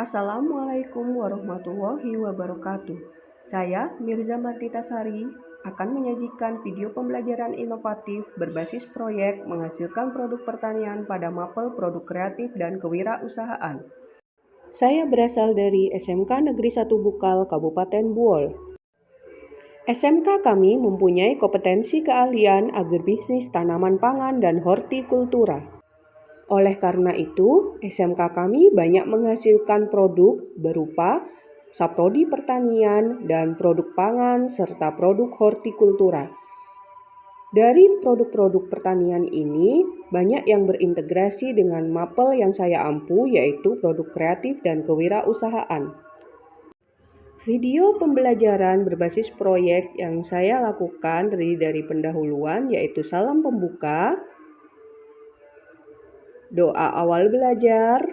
Assalamualaikum warahmatullahi wabarakatuh. Saya Mirza Martitasari akan menyajikan video pembelajaran inovatif berbasis proyek menghasilkan produk pertanian pada mapel produk kreatif dan kewirausahaan. Saya berasal dari SMK Negeri 1 Bukal, Kabupaten Buol. SMK kami mempunyai kompetensi keahlian agribisnis tanaman pangan dan hortikultura. Oleh karena itu, SMK kami banyak menghasilkan produk berupa saprodi pertanian dan produk pangan serta produk hortikultura. Dari produk-produk pertanian ini, banyak yang berintegrasi dengan mapel yang saya ampu, yaitu produk kreatif dan kewirausahaan. Video pembelajaran berbasis proyek yang saya lakukan terdiri dari pendahuluan, yaitu salam pembuka, doa awal belajar,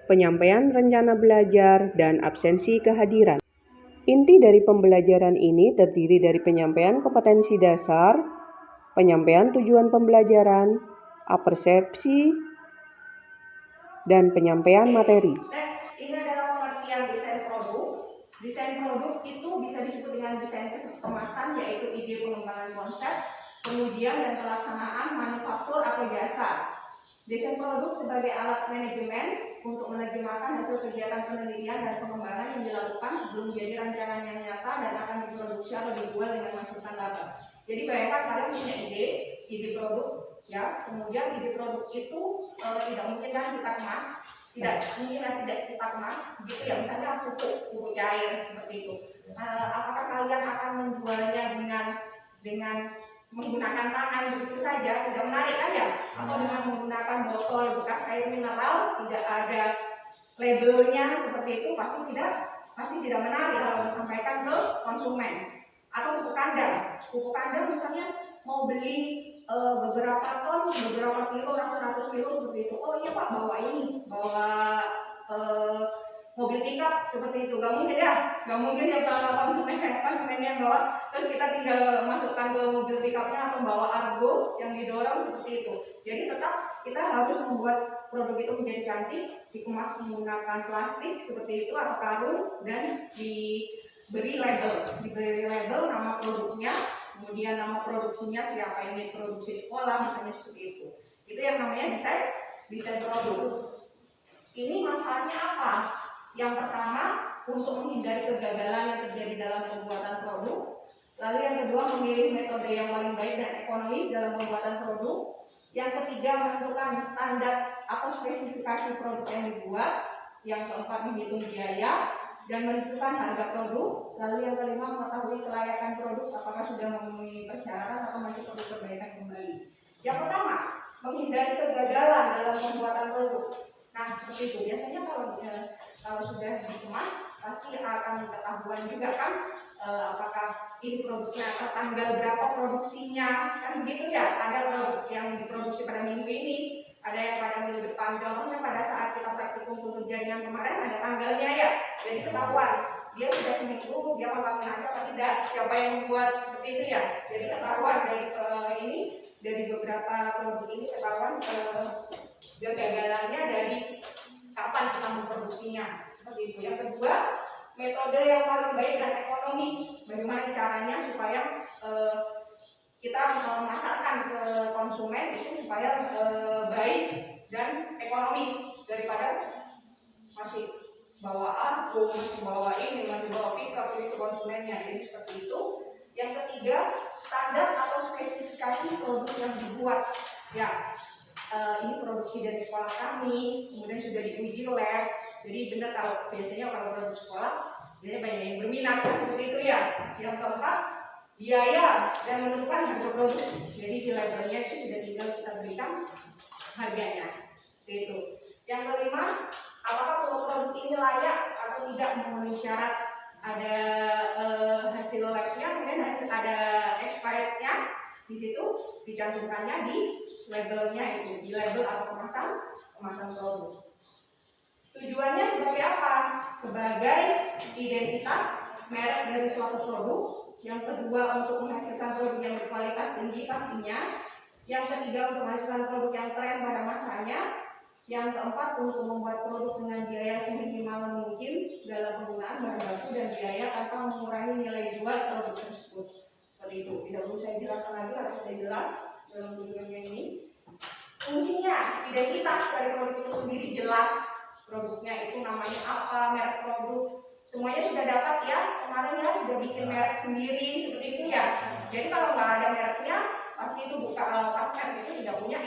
penyampaian rencana belajar, dan absensi kehadiran. Inti dari pembelajaran ini terdiri dari penyampaian kompetensi dasar, penyampaian tujuan pembelajaran, apersepsi, dan penyampaian materi. Next, ini adalah pengertian desain produk. Desain produk itu bisa disebut dengan desain kemasan, yaitu ide pengembangan konsep, pengujian dan pelaksanaan manufaktur atau jasa. Desain produk sebagai alat manajemen untuk menerjemahkan hasil kegiatan penelitian dan pengembangan yang dilakukan sebelum menjadi rancangan yang nyata dan akan diproduksi atau dijual dengan menghasilkan laba. Jadi bayangkan kalian punya ide produk, ya. Kemudian ide produk itu tidak mungkin kan kita kemas, tidak kita kemas, gitu ya. Misalnya pupuk cair seperti itu. Apakah kalian akan menjualnya dengan menggunakan tangan begitu saja? Tidak menarik kan ya? Atau dengan menggunakan botol bekas air mineral, tidak ada labelnya seperti itu, pasti tidak menarik kalau disampaikan ke konsumen. Atau pupuk kandang misalnya mau beli beberapa ton, beberapa kilo, 100 kilo seperti itu. Oh iya Pak, bawa mobil pickup seperti itu. Gak mungkin ya kalau konsumennya yang bawa, terus kita tinggal masukkan ke mobil pickupnya atau bawa argo yang didorong seperti itu. Jadi tetap kita harus membuat produk itu menjadi cantik, dikemas menggunakan plastik seperti itu atau karung, dan diberi label nama produknya, kemudian nama produksinya, siapa ini produksi sekolah misalnya seperti itu. Itu yang namanya desain produk. Ini manfaatnya apa? Yang pertama, untuk menghindari kegagalan yang terjadi dalam pembuatan produk. Lalu yang kedua, memilih metode yang paling baik dan ekonomis dalam pembuatan produk. Yang ketiga, menentukan standar atau spesifikasi produk yang dibuat. Yang keempat, menghitung biaya dan menentukan harga produk. Lalu yang kelima, mengetahui kelayakan produk, apakah sudah memenuhi persyaratan atau masih perlu perbaikan kembali. Yang pertama, menghindari kegagalan dalam pembuatan produk. Nah seperti itu, biasanya kalau sudah dikemas pasti akan ketahuan juga kan apakah ini produknya atau tanggal berapa produksinya, kan begitu ya. Ada produk yang diproduksi pada minggu ini, ada yang pada minggu depan. Contohnya pada saat kita praktikum kultur jaringan kemarin ada tanggalnya ya, jadi ketahuan dia sudah seminggu dia bakal hasil atau tidak, siapa yang membuat seperti itu ya. Jadi ketahuan dari beberapa produk ini ketahuan kegagalannya dari kapan kita memproduksinya, seperti itu. Yang kedua, metode yang paling baik dan ekonomis. Bagaimana caranya supaya kita memasarkan ke konsumen itu supaya baik dan ekonomis, daripada masih bawa argo, masih bawa pickup itu konsumennya. Jadi seperti itu. Yang ketiga, standar atau spesifikasi produk yang dibuat. Ya, ini produksi dari sekolah kami, kemudian sudah diuji lab. Jadi benar biasanya kalau produk sekolah biasanya banyak yang berminat seperti itu ya. Yang keempat, biaya dan menentukan harga produk. Jadi di labelnya itu sudah tinggal kita berikan harganya. Itu. Yang kelima, apakah produk ini layak atau tidak memenuhi syarat. Ada hasil labnya, kemudian ada expirednya. Di situ dicantumkannya di labelnya itu, di label atau kemasan produk. Tujuannya sebagai apa? Sebagai identitas merek dari suatu produk Yang kedua, untuk menghasilkan produk yang berkualitas tinggi pastinya. Yang ketiga, untuk menghasilkan produk yang keren pada masanya. Yang keempat, untuk membuat produk dengan biaya seminimal mungkin dalam penggunaan bahan baku dan biaya tanpa mengurangi nilai jual produk tersebut. Seperti itu. Tidak perlu saya jelaskan lagi karena sudah jelas dalam videonya ini. Fungsinya, identitas dari produk itu sendiri jelas. Produknya itu namanya apa, merek produk, semuanya sudah dapat ya. Kemarin ya sudah bikin merek sendiri seperti itu ya. Jadi kalau nggak ada mereknya, pasti itu merek itu tidak punya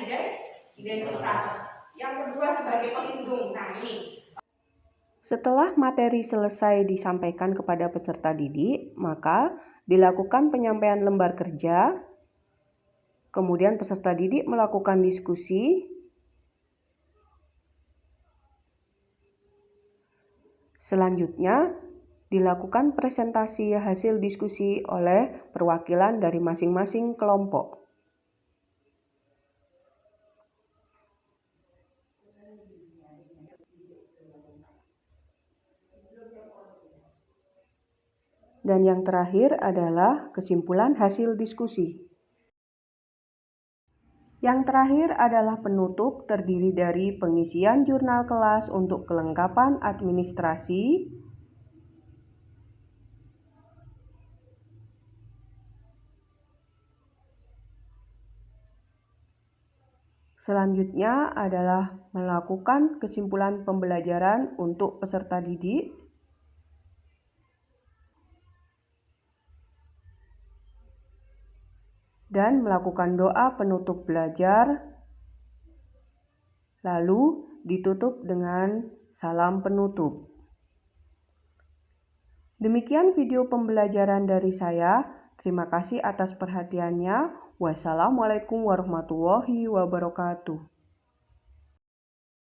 identitas. Yang kedua, sebagai pelindung. Nah ini. Setelah materi selesai disampaikan kepada peserta didik, maka dilakukan penyampaian lembar kerja. Kemudian peserta didik melakukan diskusi. Selanjutnya, dilakukan presentasi hasil diskusi oleh perwakilan dari masing-masing kelompok. Dan yang terakhir adalah kesimpulan hasil diskusi. Yang terakhir adalah penutup, terdiri dari pengisian jurnal kelas untuk kelengkapan administrasi, selanjutnya adalah melakukan kesimpulan pembelajaran untuk peserta didik, dan melakukan doa penutup belajar, lalu ditutup dengan salam penutup. Demikian video pembelajaran dari saya. Terima kasih atas perhatiannya. Wassalamualaikum warahmatullahi wabarakatuh.